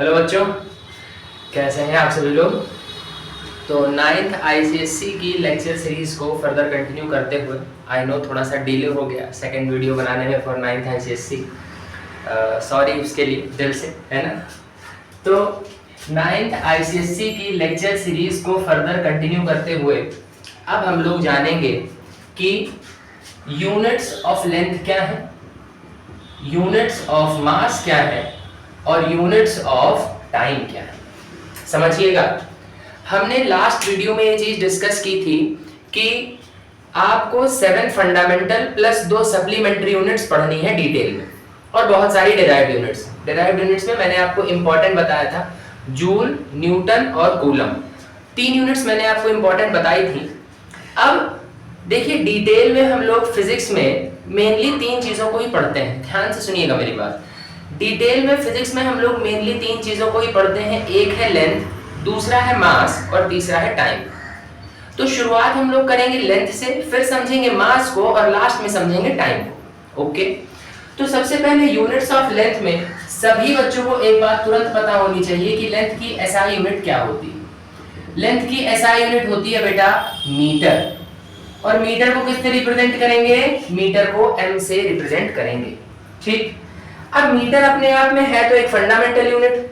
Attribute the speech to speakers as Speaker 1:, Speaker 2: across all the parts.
Speaker 1: Hello बच्चों, कैसे हैं आप सभी लोग। तो नाइन्थ आईसीएससी की लेक्चर सीरीज को फर्दर कंटिन्यू करते हुए आई नो थोड़ा सा डिले हो गया सेकंड वीडियो बनाने में फॉर नाइन्थ आईसीएससी। सॉरी उसके लिए दिल से, है ना। तो नाइन्थ आईसीएससी की लेक्चर सीरीज को फर्दर कंटिन्यू करते हुए अब हम लोग जानेंगे कि यूनिट्स ऑफ लेंथ क्या है, यूनिट्स ऑफ मास क्या है और यूनिट्स ऑफ टाइम क्या है। समझिएगा, हमने लास्ट वीडियो में ये चीज डिस्कस की थी कि आपको 7 फंडामेंटल प्लस 2 सप्लीमेंट्री यूनिट्स पढ़नी है डिटेल में, और बहुत सारी डिराइव्ड यूनिट्स। डिराइव्ड यूनिट्स में मैंने आपको इंपॉर्टेंट बताया था जूल, न्यूटन और कूलम। 3 यूनिट्स मैंने आपको इंपॉर्टेंट बताई थी। अब देखिए, डिटेल में हम लोग फिजिक्स में मेनली 3 चीजों को ही पढ़ते हैं। ध्यान से सुनिएगा मेरी बात। डिटेल में फिजिक्स में हम लोग मेनली 3 चीजों को ही पढ़ते हैं। एक है लेंथ, दूसरा है मास और तीसरा है टाइम। तो शुरुआत हम लोग करेंगे लेंथ से, फिर समझेंगे मास को और लास्ट में समझेंगे टाइम को। ओके, तो सबसे पहले यूनिट्स ऑफ लेंथ में सभी बच्चों को एक बात तुरंत पता होनी चाहिए कि लेंथ की एसआई यूनिट क्या होती है। लेंथ की एसआई यूनिट होती है बेटा मीटर, और मीटर को किससे रिप्रेजेंट करेंगे? मीटर को एम से रिप्रेजेंट करेंगे। ठीक, अब मीटर अपने आप में है तो एक फंडामेंटल यूनिट।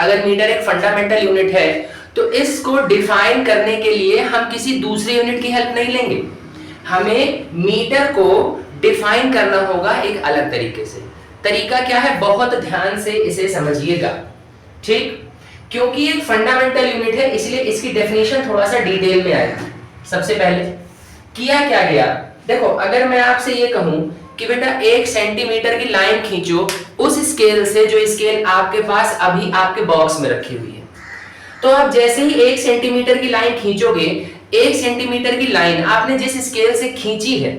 Speaker 1: अगर मीटर एक फंडामेंटल यूनिट है तो इसको डिफाइन करने के लिए हम किसी दूसरे यूनिट की हेल्प नहीं लेंगे। हमें मीटर को डिफाइन करना होगा एक अलग तरीके से। तरीका क्या है? बहुत ध्यान से इसे समझिएगा। ठीक, क्योंकि एक फंडामेंटल यूनिट है इसलिए इसकी डेफिनेशन थोड़ा सा डिटेल में आएगी। सबसे पहले किया क्या गया, देखो, अगर मैं आपसे ये कहूं कि बेटा 1 सेंटीमीटर की लाइन खींचो उस स्केल से जो स्केल आपके पास अभी आपके बॉक्स में रखी हुई है, तो आप जैसे ही 1 सेंटीमीटर की लाइन खींचोगे, 1 सेंटीमीटर की लाइन आपने जिस स्केल से खींची है,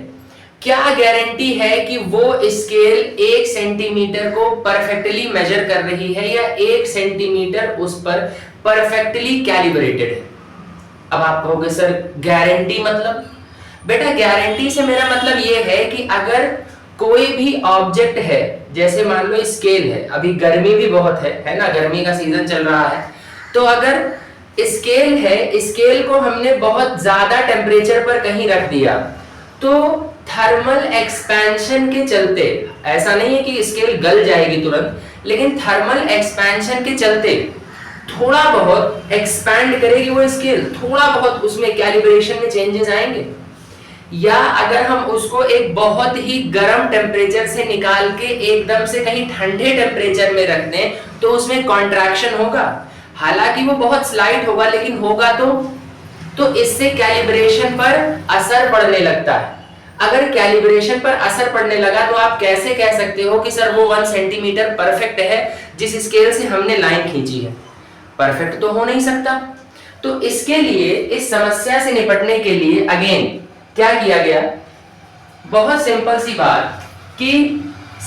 Speaker 1: क्या गारंटी है कि वो स्केल 1 सेंटीमीटर को परफेक्टली मेजर कर रही है या 1 सेंटीमीटर उस पर परफेक्टली कैलिब्रेटेड है? अब आप कहोगे सर गारंटी मतलब? बेटा गारंटी से मेरा मतलब ये है कि अगर कोई भी ऑब्जेक्ट है, जैसे मान लो स्केल है, अभी गर्मी भी बहुत है ना, गर्मी का सीजन चल रहा है, तो अगर स्केल है, स्केल को हमने बहुत ज्यादा टेम्परेचर पर कहीं रख दिया तो थर्मल एक्सपेंशन के चलते, ऐसा नहीं है कि स्केल गल जाएगी तुरंत, लेकिन थर्मल एक्सपेंशन के चलते थोड़ा बहुत एक्सपैंड करेगी वो स्केल, थोड़ा बहुत उसमें कैलिब्रेशन में चेंजेस आएंगे। या अगर हम उसको एक बहुत ही गर्म टेम्परेचर से निकाल के एकदम से कहीं ठंडे टेम्परेचर में रख दें तो उसमें कॉन्ट्रैक्शन होगा, हालांकि वो बहुत स्लाइट होगा लेकिन होगा। तो इससे कैलिब्रेशन पर असर पड़ने लगता है। अगर कैलिब्रेशन पर असर पड़ने लगा तो आप कैसे कह सकते हो कि सर वो 1 सेंटीमीटर परफेक्ट है जिस स्केल से हमने लाइन खींची है? परफेक्ट तो हो नहीं सकता। तो इसके लिए, इस समस्या से निपटने के लिए अगेन क्या किया गया? बहुत सिंपल सी बात कि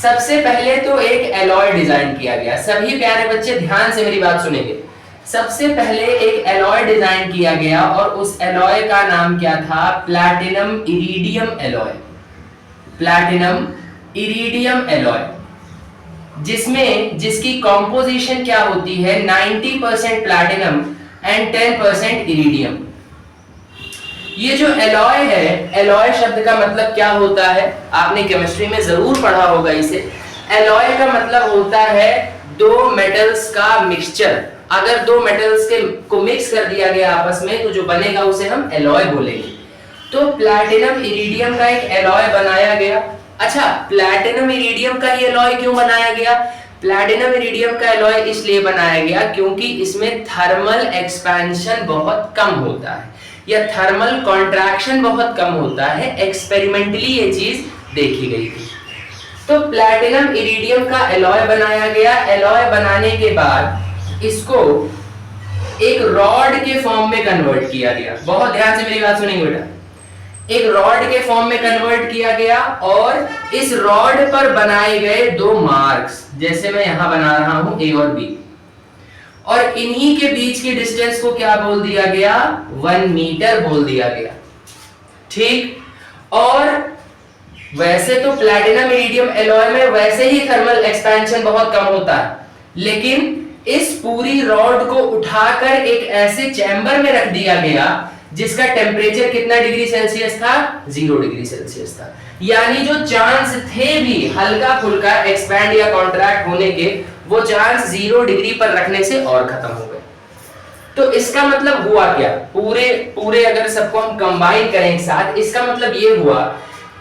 Speaker 1: सबसे पहले तो एक एलॉय डिजाइन किया गया। सभी प्यारे बच्चे ध्यान से मेरी बात सुनेंगे। सबसे पहले एक एलॉय डिजाइन किया गया और उस एलॉय का नाम क्या था? Platinum iridium alloy. Platinum iridium alloy, जिसकी कॉम्पोजिशन क्या होती है? 90% प्लैटिनम एंड 10% इरिडियम। ये जो एलॉय है, एलॉय शब्द का मतलब क्या होता है? आपने केमिस्ट्री में जरूर पढ़ा होगा इसे। एलॉय का मतलब होता है 2 मेटल्स का मिक्सचर। अगर 2 मेटल्स को मिक्स कर दिया गया आपस में तो जो बनेगा उसे हम एलॉय बोलेंगे। तो प्लैटिनम इरिडियम का एक एलॉय बनाया गया। अच्छा, प्लैटिनम इरिडियम का ये एलॉय क्यों बनाया गया? प्लैटिनम इरिडियम का एलॉय इसलिए बनाया गया क्योंकि इसमें थर्मल एक्सपेंशन बहुत कम होता है या थर्मल कॉन्ट्रैक्शन बहुत कम होता है। एक्सपेरिमेंटली ये चीज देखी गई थी। तो प्लैटिनम इरिडियम का एलॉय बनाया गया। एलॉय बनाने के बाद इसको एक रॉड के फॉर्म में कन्वर्ट किया गया। बहुत ध्यान से मेरी बात सुनेंगे बेटा। एक रॉड के फॉर्म में कन्वर्ट किया गया और इस रॉड पर बनाए गए 2 मार्क्स, जैसे मैं यहां बना रहा हूं A और B, और इन्हीं के बीच की डिस्टेंस को क्या बोल दिया गया? 1 मीटर बोल दिया गया। ठीक, और वैसे तो प्लैटिनम इरिडियम एलॉय में वैसे ही थर्मल एक्सपेंशन बहुत कम होता है, लेकिन इस पूरी रॉड को उठाकर एक ऐसे चैम्बर में रख दिया गया जिसका टेम्परेचर कितना डिग्री सेल्सियस था, 0 डिग्री सेल्सियस था। यानी जो चांस थे भी हल्का फुल्का एक्सपैंड या कॉन्ट्रैक्ट होने के, वो चांस 0 डिग्री पर रखने से और खत्म हो गए। तो इसका मतलब हुआ क्या, पूरे अगर सबको हम कंबाइन करें एक साथ, इसका मतलब ये हुआ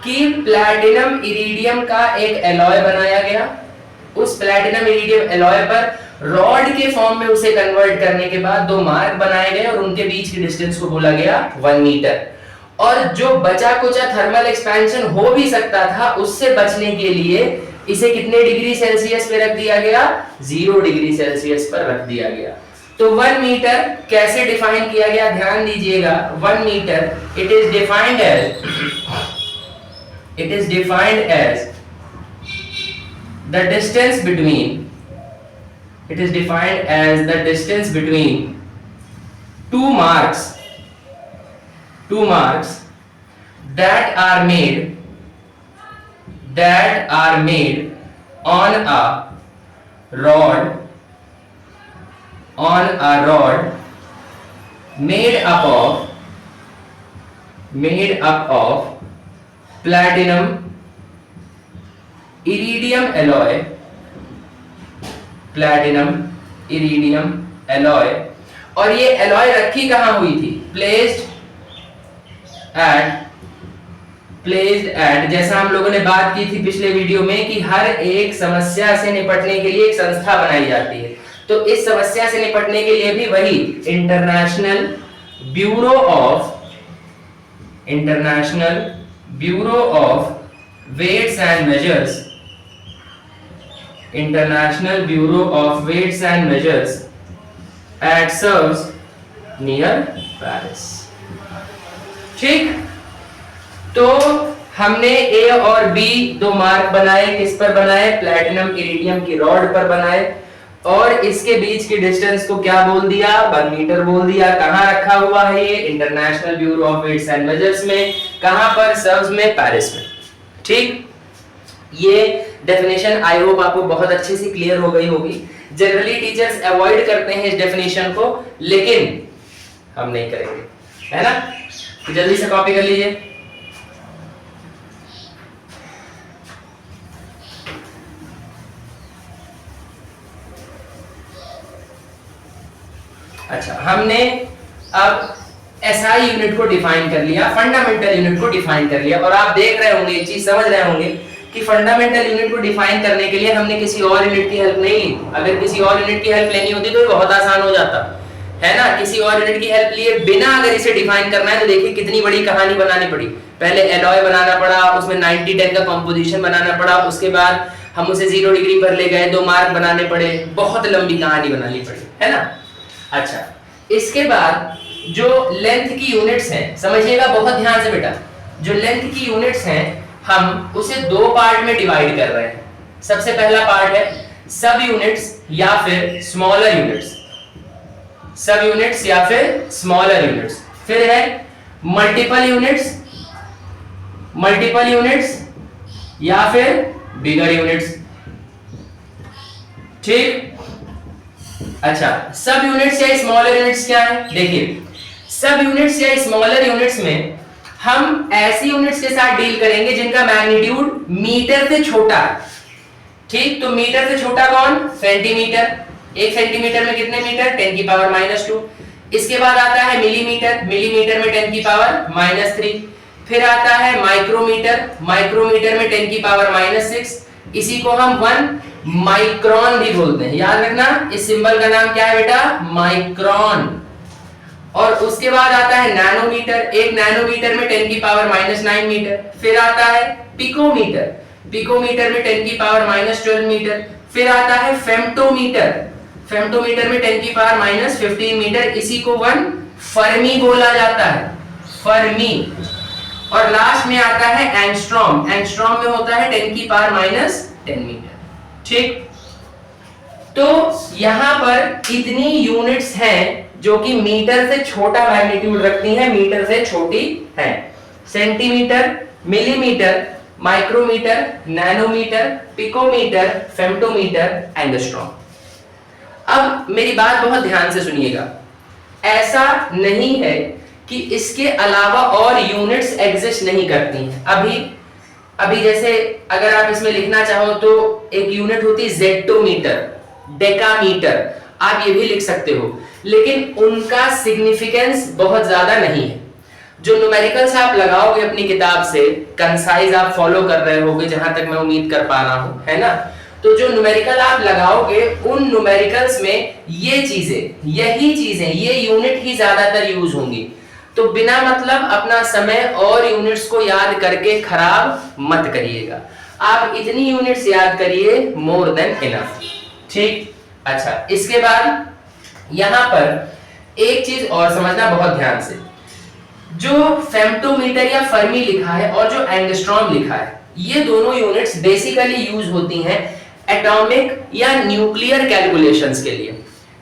Speaker 1: कि प्लैटिनम इरिडियम का एक एलॉय बनाया गया। उस प्लैटिनम इरिडियम एलॉय पर रॉड के फॉर्म में उसे कन्वर्ट करने के बाद 2 मार्क बनाए गए और उनके बीच की डिस्टेंस को बोला गया 1 मीटर। और जो बचा कुचा थर्मल एक्सपेंशन हो भी सकता था, उससे बचने के लिए इसे कितने डिग्री सेल्सियस पे रख दिया गया, 0 डिग्री सेल्सियस पर रख दिया गया। तो 1 मीटर कैसे डिफाइन किया गया, ध्यान दीजिएगा। 1 metre it is defined as the distance between two marks that are made on a rod made up of platinum iridium alloy। और ये एलॉय रखी कहां हुई थी, प्लेस्ड एट जैसा हम लोगों ने बात की थी पिछले वीडियो में कि हर एक समस्या से निपटने के लिए एक संस्था बनाई जाती है। तो इस समस्या से निपटने के लिए भी वही international bureau of weights and measures at Sevres near Paris. ठीक, तो हमने ए और बी 2 मार्क बनाए, किस पर बनाए, प्लैटिनम इरिडियम की रॉड पर बनाए, और इसके बीच की डिस्टेंस को क्या बोल दिया, 1 मीटर बोल दिया। कहां रखा हुआ है ये, international bureau of weights and measures में। कहां पर, सर्व्स में, पेरिस में। ठीक, ये डेफिनेशन आई होप आपको बहुत अच्छे से क्लियर हो गई होगी। जनरली टीचर्स अवॉइड करते हैं इस डेफिनेशन को, लेकिन हम नहीं करेंगे, है ना। तो जल्दी से कॉपी कर लीजिए। अच्छा, हमने अब एसआई यूनिट को डिफाइन कर लिया, फंडामेंटल यूनिट को डिफाइन कर लिया, और आप देख रहे होंगे, चीज समझ रहे होंगे कि फंडामेंटल यूनिट को डिफाइन करने के लिए हमने किसी और यूनिट की हेल्प नहीं ली। अगर किसी और यूनिट की हेल्प लेनी होती तो ये बहुत आसान हो जाता, है ना। किसी और यूनिट की हेल्प लिए बिना अगर इसे डिफाइन करना है तो देखिए कितनी बड़ी कहानी बनानी पड़ी। पहले एलॉय बनाना पड़ा, उसमें 90-10 का कंपोजिशन बनाना पड़ा, उसके बाद हम उसे 0 डिग्री पर ले गए, 2 मार्क बनाने पड़े, बहुत लंबी कहानी बनानी पड़ी, है ना। अच्छा, इसके बाद जो लेंथ की यूनिट्स हैं, समझिएगा बहुत ध्यान से बेटा, जो लेंथ की यूनिट्स हैं हम उसे 2 पार्ट में डिवाइड कर रहे हैं। सबसे पहला पार्ट है सब यूनिट्स या फिर स्मॉलर यूनिट्स, सब यूनिट्स या फिर स्मॉलर यूनिट्स। फिर है मल्टीपल यूनिट्स या फिर बिगर यूनिट्स। ठीक, अच्छा, सब यूनिट्स या स्मॉलर यूनिट्स क्या है, देखिए सब यूनिट्स या स्मॉलर यूनिट्स में हम ऐसी यूनिट्स के साथ डील करेंगे जिनका मैग्नीट्यूड मीटर से छोटा है। ठीक, तो मीटर से छोटा कौन, सेंटीमीटर। 1 सेंटीमीटर में कितने मीटर, 10 की पावर -2। इसके बाद आता है मिलीमीटर, मिलीमीटर में 10 की पावर -3। फिर आता है माइक्रोमीटर, माइक्रोमीटर में 10 की पावर -6। इसी को हम 1 माइक्रोन भी बोलते हैं, याद रखना इस सिंबल का नाम क्या है बेटा, माइक्रोन। और उसके बाद आता है नैनोमीटर, 1 नैनोमीटर में 10 की पावर -9 मीटर। फिर आता है पिकोमीटर, पिकोमीटर में 10 की पावर -12 मीटर। फिर आता है फेम्टोमीटर, फेम्टोमीटर में 10 की पावर -15 मीटर। इसी को 1 फर्मी बोला जाता है, फर्मी। और लास्ट में आता है एंगस्ट्रॉम, एंगस्ट्रॉम में होता है 10 की पावर -10 मीटर। ठीक, तो यहां पर इतनी यूनिट्स हैं जो कि मीटर से छोटा मैग्नीट्यूड रखती हैं, मीटर से छोटी हैं। Centimetre, millimetre, micrometre, nanometre, picometre, femtometre, angstrom. अब मेरी बात बहुत ध्यान से सुनिएगा, ऐसा नहीं है कि इसके अलावा और यूनिट्स एग्जिस्ट नहीं करती हैं। अभी जैसे अगर आप इसमें लिखना चाहो तो एक यूनिट होती है जेक्टोमीटर, डेकामीटर, आप ये भी लिख सकते हो, लेकिन उनका सिग्निफिकेंस बहुत ज्यादा नहीं है। जो न्यूमेरिकल्स आप लगाओगे अपनी किताब से, कंसाइज आप फॉलो कर रहे होगे जहां तक मैं उम्मीद कर पा रहा हूं, है ना, तो जो न्यूमेरिकल आप लगाओगे उन न्यूमेरिकल्स में ये चीजें, यही चीजें, ये यूनिट ही ज्यादातर यूज होंगी। तो बिना मतलब अपना समय और यूनिट्स को याद करके खराब मत करिएगा, आप इतनी यूनिट्स याद करिए, मोर देन इनफ, ठीक। अच्छा, इसके बाद यहां पर एक चीज और समझना बहुत ध्यान से, जो फेम्टोमीटर या फर्मी लिखा है और जो एंगस्ट्रॉम लिखा है, ये दोनों यूनिट्स बेसिकली यूज होती हैं एटॉमिक या न्यूक्लियर कैलकुलेशंस के लिए।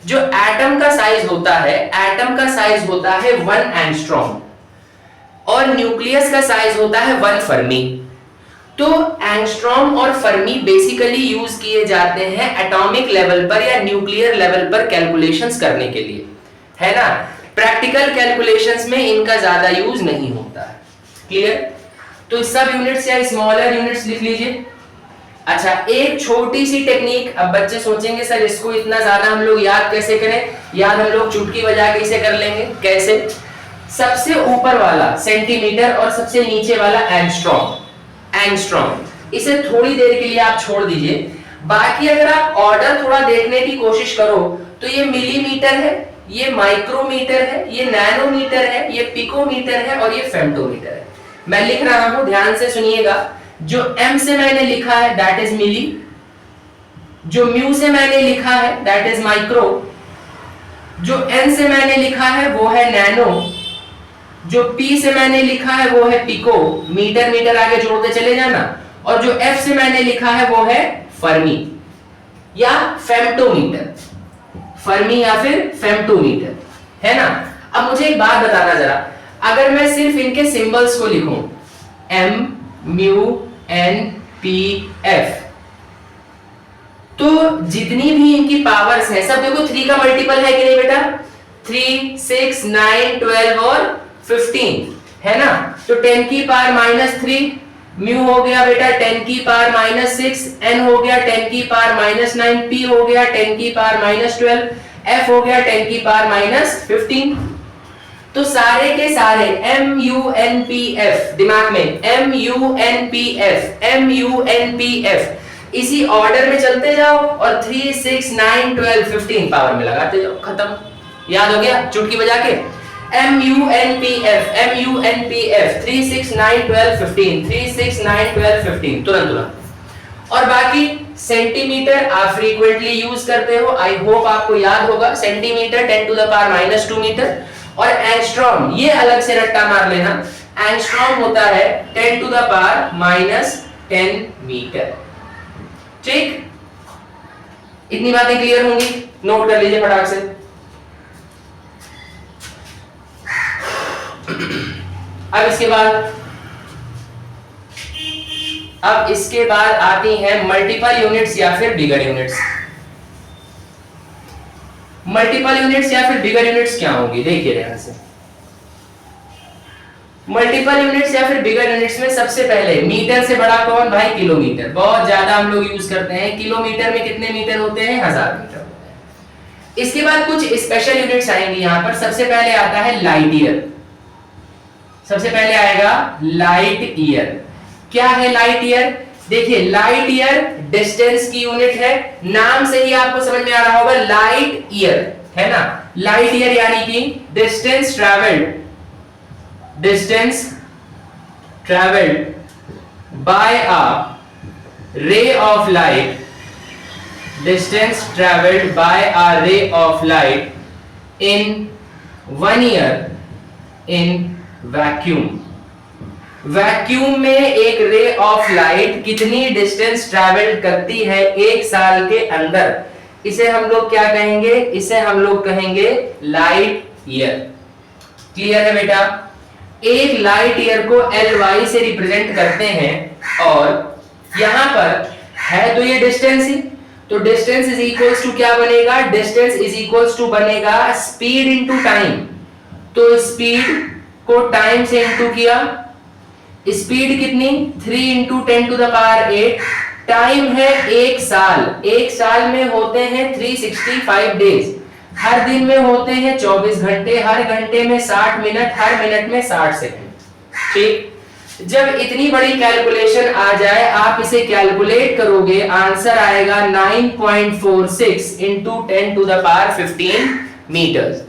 Speaker 1: जो एटम का साइज होता है, एटम का साइज होता है 1 एंगस्ट्रॉम और न्यूक्लियस का साइज होता है 1 फर्मी। तो एंगस्ट्रॉम और फर्मी बेसिकली यूज किए जाते हैं एटॉमिक लेवल पर या न्यूक्लियर लेवल पर कैलकुलेशंस करने के लिए, है ना। प्रैक्टिकल कैलकुलेशंस में इनका ज्यादा यूज नहीं होता है, क्लियर। तो सब यूनिट्स या स्मॉलर यूनिट्स लिख लीजिए। अच्छा, एक छोटी सी टेक्निक, अब बच्चे सोचेंगे सर इसको इतना ज्यादा हम लोग याद कैसे करें, याद हम लोग चुटकी बजा के इसे कर लेंगे, कैसे। सबसे ऊपर वाला सेंटीमीटर और सबसे नीचे वाला एंगस्ट्रॉम, इसे थोड़ी देर के लिए आप छोड़ दीजिए। बाकी अगर आप ऑर्डर थोड़ा देखने की कोशिश करो तो ये मिलीमीटर है, ये माइक्रोमीटर है, ये नैनोमीटर है, ये पिकोमीटर है और ये फेम्टोमीटर है। मैं लिख रहा हूं, ध्यान से सुनिएगा। जो m से मैंने लिखा है दैट इज मिली, जो म्यू से मैंने लिखा है दैट इज माइक्रो, जो n से मैंने लिखा है वो है नैनो, जो p से मैंने लिखा है वो है पिको, मीटर मीटर आगे जोड़ते चले जाना, और जो f से मैंने लिखा है वो है फर्मी या फेम्टोमीटर, फर्मी या फिर फेम्टोमीटर, है ना। अब मुझे एक बात बताना जरा, अगर मैं सिर्फ इनके सिंबल्स को लिखूं m mu n p f, तो जितनी भी इनकी पावर्स हैं सब देखो 3 का मल्टीपल है कि नहीं बेटा, 3, 6, 9, 12 और 15, है ना। तो 10 की पावर -3, म्यू हो गया बेटा 10 की पावर -6, n हो गया 10 की पावर -9, p हो गया 10 की पावर -12, f हो गया 10 की पावर -15। तो सारे के सारे MUNPF, दिमाग में MUNPF, MUNPF, इसी ऑर्डर में चलते जाओ और 3, 6, 9, 12, 15 पावर में लगाते जाओ, खत्म। याद हो गया चुटकी बजा के, MUNPF, MUNPF, 3, 6, 9, 12, 15, 3, 6, 9, 12, 15, तुरंत। और बाकी सेंटीमीटर आप फ्रीक्वेंटली यूज करते हो, आई होप आपको याद होगा, centimetre 10 to the power -2 metre, और एंगस्ट्रॉम ये अलग से रट्टा मार लेना, एंगस्ट्रॉम होता है 10 टू द पावर -10 मीटर, ठीक। इतनी बातें क्लियर होंगी, नोट कर लीजिए फटाक से। अब इसके बाद आती हैं मल्टीपल यूनिट्स या फिर बिगर यूनिट्स। मल्टीपल यूनिट्स या फिर बिगर यूनिट्स क्या होंगी, देखिए ध्यान से। मल्टीपल यूनिट्स या फिर बिगर यूनिट्स में सबसे पहले मीटर से बड़ा कौन भाई, किलोमीटर, बहुत ज्यादा हम लोग यूज करते हैं। किलोमीटर में कितने मीटर होते हैं, 1000 मीटर होते हैं। इसके बाद कुछ स्पेशल यूनिट्स आएंगी यहां पर। सबसे पहले आता है लाइट ईयर, सबसे पहले आएगा लाइट ईयर। क्या है लाइट ईयर, देखिए लाइट ईयर डिस्टेंस की यूनिट है, नाम से ही आपको समझ में आ रहा होगा, लाइट ईयर है ना। लाइट ईयर यानी कि distance travelled bye a ray of light, distance travelled bye a ray of light in 1 year in vacuum. Vacuum में एक रे ऑफ लाइट कितनी डिस्टेंस ट्रैवल करती है 1 साल के अंदर, इसे हम लोग क्या कहेंगे, इसे हम लोग कहेंगे लाइट ईयर। क्लियर है बेटा। एक लाइट ईयर को LY से रिप्रेजेंट करते हैं, और यहां पर है तो ये डिस्टेंस ही, तो डिस्टेंस इज इक्वल्स टू क्या बनेगा, डिस्टेंस इज इक्वल्स टू बनेगा स्पीड इनटू टाइम। तो स्पीड को टाइम से इनटू किया, स्पीड कितनी 3 into 10 to the power 8, time है 1 साल, 1 साल में होते हैं 365 डेज, हर दिन में होते हैं 24 घंटे, हर घंटे में 60 मिनट, हर मिनट में 60 सेकंड। ठीक, जब इतनी बड़ी कैलकुलेशन आ जाए आप इसे कैलकुलेट करोगे, आंसर आएगा 9.46 into 10 to the power 15 metres,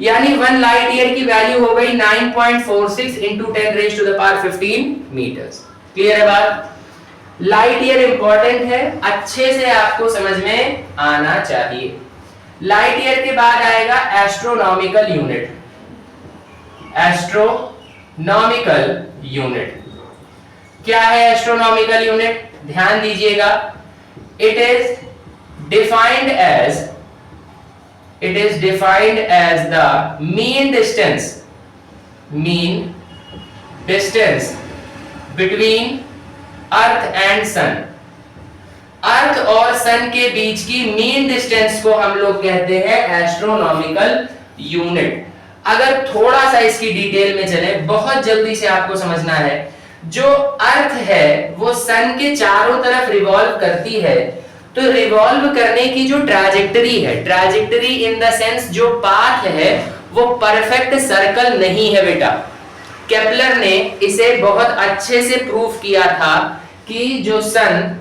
Speaker 1: यानी 1 लाइट ईयर की वैल्यू हो गई 9.46 into 10 raise to the power 15 metres. Clear है बात? लाइट ईयर इंपॉर्टेंट है, अच्छे से आपको समझ में आना चाहिए। लाइट ईयर के बाद आएगा एस्ट्रोनॉमिकल यूनिट। एस्ट्रोनॉमिकल यूनिट क्या है? एस्ट्रोनॉमिकल यूनिट ध्यान दीजिएगा, it is defined as the mean distance between earth and sun. Earth और सन के बीच की मीन डिस्टेंस को हम लोग कहते हैं एस्ट्रोनॉमिकल यूनिट। अगर थोड़ा सा इसकी डिटेल में चले, बहुत जल्दी से आपको समझना है, जो अर्थ है वो सन के चारों तरफ रिवॉल्व करती है, तो रिवॉल्व करने की जो ट्रैजेक्टरी है, ट्रैजेक्टरी इन द सेंस जो पाथ है, वो परफेक्ट सर्कल नहीं है बेटा। केपलर ने इसे बहुत अच्छे से प्रूफ किया था कि जो सन,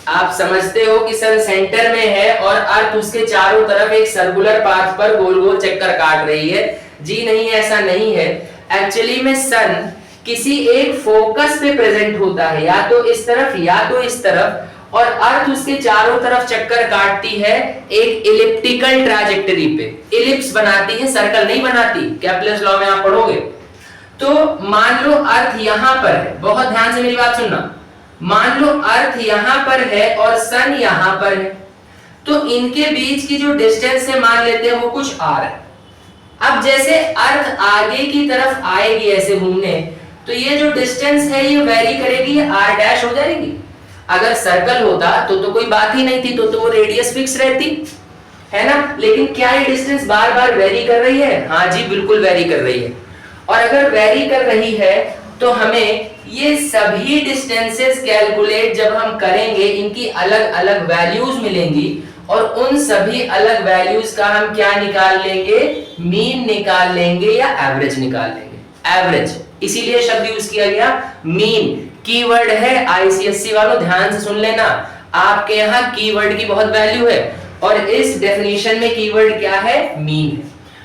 Speaker 1: आप समझते हो कि सन सेंटर में है और अर्थ उसके चारों तरफ एक सर्कुलर पाथ पर गोल गोल चक्कर काट रही है। जी नहीं, ऐसा नहीं है। एक्चुअली में सन किसी एक फोकस पे प्रेजेंट होता है, या तो इस तरफ या तो इस तरफ, और अर्थ उसके चारों तरफ चक्कर काटती है एक इलिप्टिकल ट्रैजेक्टरी पे, इलिप्स बनाती है, सर्कल नहीं बनाती। केपलर्स लॉ में आप पढ़ोगे। तो मान लो अर्थ यहां पर है, बहुत ध्यान से मेरी बात सुनना, मान लो अर्थ यहां पर है और सन यहां पर है, तो इनके बीच की जो डिस्टेंस है मान लेते हैं वो कुछ r है। अब जैसे अर्थ आगे की तरफ आएगी ऐसे घूमने, तो ये जो डिस्टेंस है ये वेरी करेगी, ये r डैश हो जाएगी। अगर सर्कल होता तो कोई बात ही नहीं थी, तो वो रेडियस फिक्स रहती है ना। लेकिन क्या ये डिस्टेंस बार बार वेरी कर रही है? हाँ जी, बिल्कुल वेरी कर रही है। और अगर वेरी कर रही है तो हमें ये सभी डिस्टेंसेस कैलकुलेट जब हम करेंगे, इनकी अलग अलग वैल्यूज मिलेंगी, और उन सभी अलग वैल्यूज का हम क्या निकाल लेंगे? मीन निकाल लेंगे या एवरेज निकाल लेंगे। एवरेज, इसीलिए शब्द यूज किया गया मीन। कीवर्ड है, आईसीएससी वालों ध्यान से सुन लेना, आपके यहाँ कीवर्ड की बहुत वैल्यू है, और इस डेफिनेशन में कीवर्ड क्या है? मीन है।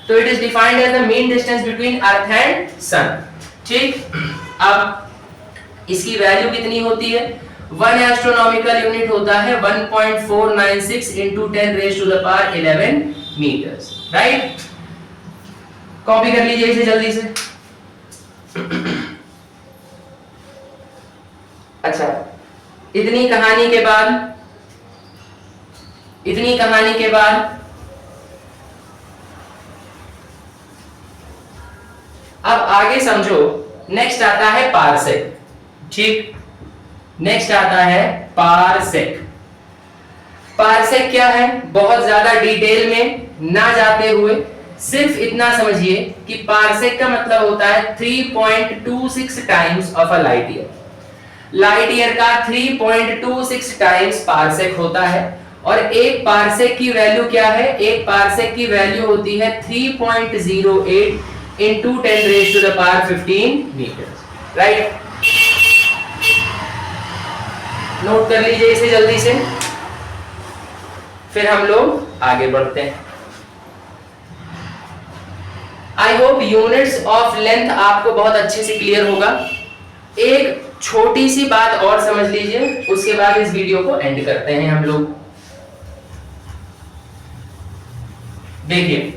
Speaker 1: तो it is defined as the mean distance between earth and sun. ठीक, अब इसकी वैल्यू कितनी होती है? 1 एस्ट्रोनॉमिकल यूनिट होता है 1.496 into 10 raise to the power 11 metres. Right, copy कर लीजिए इसे जल्दी से। अच्छा, इतनी कहानी के बाद अब आगे समझो। नेक्स्ट आता है पारसेक। ठीक, नेक्स्ट आता है पारसेक। पारसेक क्या है? बहुत ज्यादा डिटेल में ना जाते हुए सिर्फ इतना समझिए कि पारसेक का मतलब होता है 3.26 times of a light year. Light year का 3.26 टाइम्स पारसेक होता है, और एक पारसेक की वैल्यू क्या है? एक पारसेक की वैल्यू होती है 3.08 into 10 raised to the power 15 meters. Right, note कर लीजिए इसे जल्दी से, फिर हम लोग आगे बढ़ते हैं। I hope units of length आपको बहुत अच्छे से क्लियर होगा। एक छोटी सी बात और समझ लीजिए, उसके बाद इस वीडियो को एंड करते हैं हम लोग। देखिए,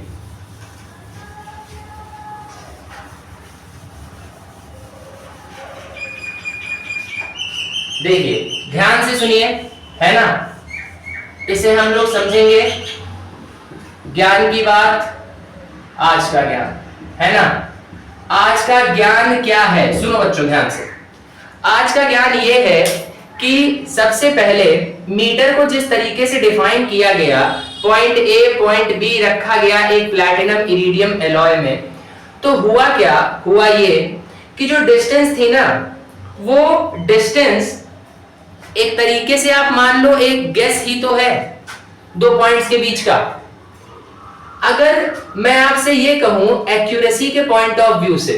Speaker 1: ध्यान से सुनिए, है ना। इसे हम लोग समझेंगे ज्ञान की बात, आज का ज्ञान, है ना। आज का ज्ञान क्या है? सुनो बच्चों ध्यान से। आज का ज्ञान ये है कि सबसे पहले मीटर को जिस तरीके से डिफाइन किया गया, पॉइंट ए पॉइंट बी रखा गया एक प्लैटिनम इरिडियम एलॉय में, तो हुआ क्या, हुआ ये कि जो डिस्टेंस थी ना, वो डिस्टेंस एक तरीके से आप मान लो एक गेस ही तो है दो पॉइंट्स के बीच का। अगर मैं आपसे ये कहूं एक्यूरेसी के पॉइंट ऑफ व्यू से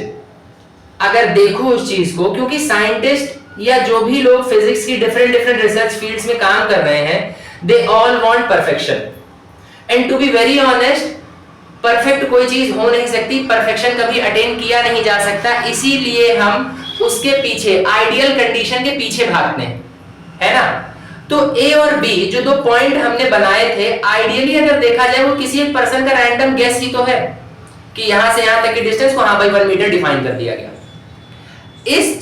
Speaker 1: अगर देखो उस चीज को, क्योंकि साइंटिस्ट या जो भी लोग फिजिक्स की डिफरेंट रिसर्च फील्ड्स में काम कर रहे हैं, they all want perfection, and to be very honest, perfect कोई चीज हो नहीं सकती, परफेक्शन कभी अटेन किया नहीं जा सकता, इसीलिए हम उसके पीछे आइडियल कंडीशन के पीछे भागते हैं, है ना। तो ए और बी जो दो पॉइंट हमने बनाए थे, आइडियली अगर देखा जाए वो किसी एक पर्सन का रैंडम गेस ही तो है कि यहां से यहां तक की डिस्टेंस को हाँ भाई 1 मीटर डिफाइन कर दिया गया। इस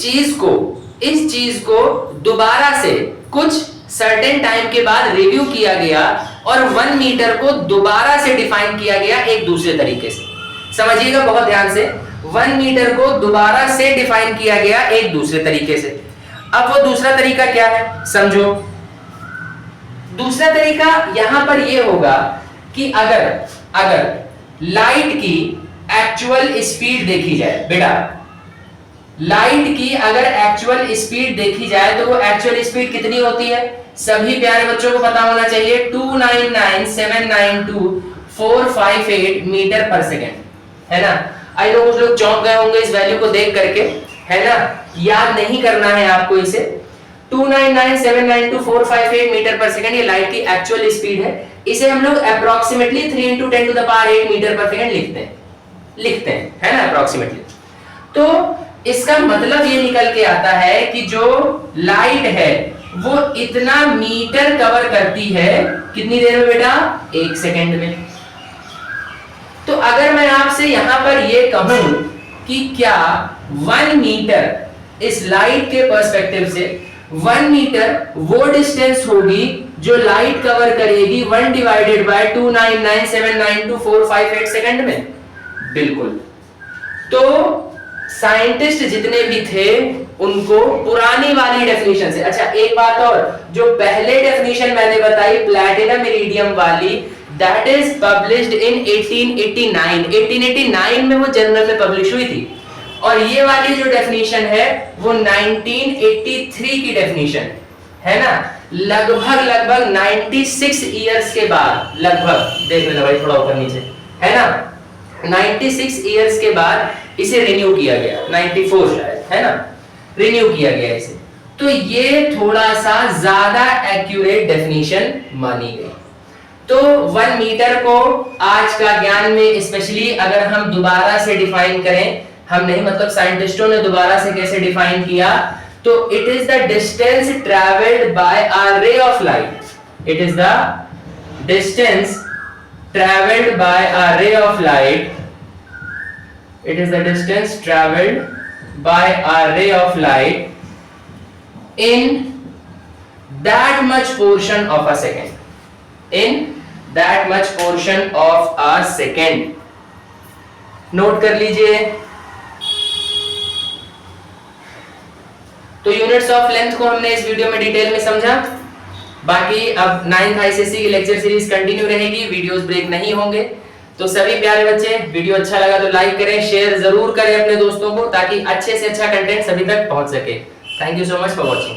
Speaker 1: चीज को दोबारा से कुछ सर्टेन टाइम के बाद रिव्यू किया गया और 1 मीटर को दोबारा से डिफाइन किया गया एक दूसरे तरीके से। समझिएगा बहुत ध्यान से, 1 मीटर को दोबारा से डिफाइन किया गया एक दूसरे तरीके से। अब वो दूसरा तरीका क्या है समझो। दूसरा तरीका यहां पर यह होगा कि अगर लाइट की एक्चुअल स्पीड देखी जाए, बेटा लाइट की अगर एक्चुअल स्पीड देखी जाए तो वो एक्चुअल स्पीड कितनी होती है, सभी प्यारे बच्चों को पता होना चाहिए, 299,792,458 मीटर पर सेकेंड, है ना। आई नो कुछ लोग चौंक गए होंगे इस वैल्यू को देख करके, है ना, याद नहीं करना है आपको इसे। 299,792,458 मीटर पर सेकेंड ये लाइट की एक्चुअल स्पीड है। इसे हम लोग अप्रोक्सीमेटली 3 × 10⁸ मीटर पर सेकेंड लिखते हैं, है ना, अप्रोक्सीमेटली। तो इसका मतलब ये निकल के आता है कि जो लाइट है वो इतना मीटर कवर करती है कितनी देर में बेटा, 1 सेकेंड में। तो अगर मैं आपसे यहां पर ये कहूं कि क्या 1 मीटर इस लाइट के पर्सपेक्टिव से 1 मीटर वो डिस्टेंस होगी जो लाइट कवर करेगी 1 / 299,792,458 सेकेंड में, बिल्कुल। तो साइंटिस्ट जितने भी थे उनको पुरानी वाली डेफिनेशन से, अच्छा एक बात और, जो पहले डेफिनेशन मैंने बताई प्लैटिनम इरिडियम वाली, दैट इज पब्लिश्ड इन 1889। 1889 में वो जर्नल में पब्लिश हुई थी, और ये वाली जो डेफिनेशन है वो 1983 की डेफिनेशन है ना। लगभग 96 इयर्स के बाद, लगभग देख लेना भाई थोड़ा ऊपर नीचे, है ना, 96 इयर्स के बाद इसे रिन्यू किया गया, 94 शायद, है ना, रिन्यू किया गया इसे। तो ये थोड़ा सा ज्यादा एक्यूरेट डेफिनेशन मानी गई। तो 1 मीटर को आज का ज्ञान में स्पेशली अगर हम दोबारा से डिफाइन करें, हम नहीं मतलब साइंटिस्टों ने दोबारा से कैसे डिफाइन किया, तो it is the distance travelled bye a ray of light. It is the distance travelled bye a ray of light. It is the distance traveled by a ray of light in that much portion of a second. In that much portion of a second. Note कर लीजिए। तो units of length को हमने इस video में detail में समझा। बाकी अब 9th ICSE की लेक्चर सीरीज कंटिन्यू रहेगी, वीडियोस ब्रेक नहीं होंगे। तो सभी प्यारे बच्चे, वीडियो अच्छा लगा तो लाइक करें, शेयर जरूर करें अपने दोस्तों को, ताकि अच्छे से अच्छा कंटेंट सभी तक पहुंच सके। Thank you so much for watching.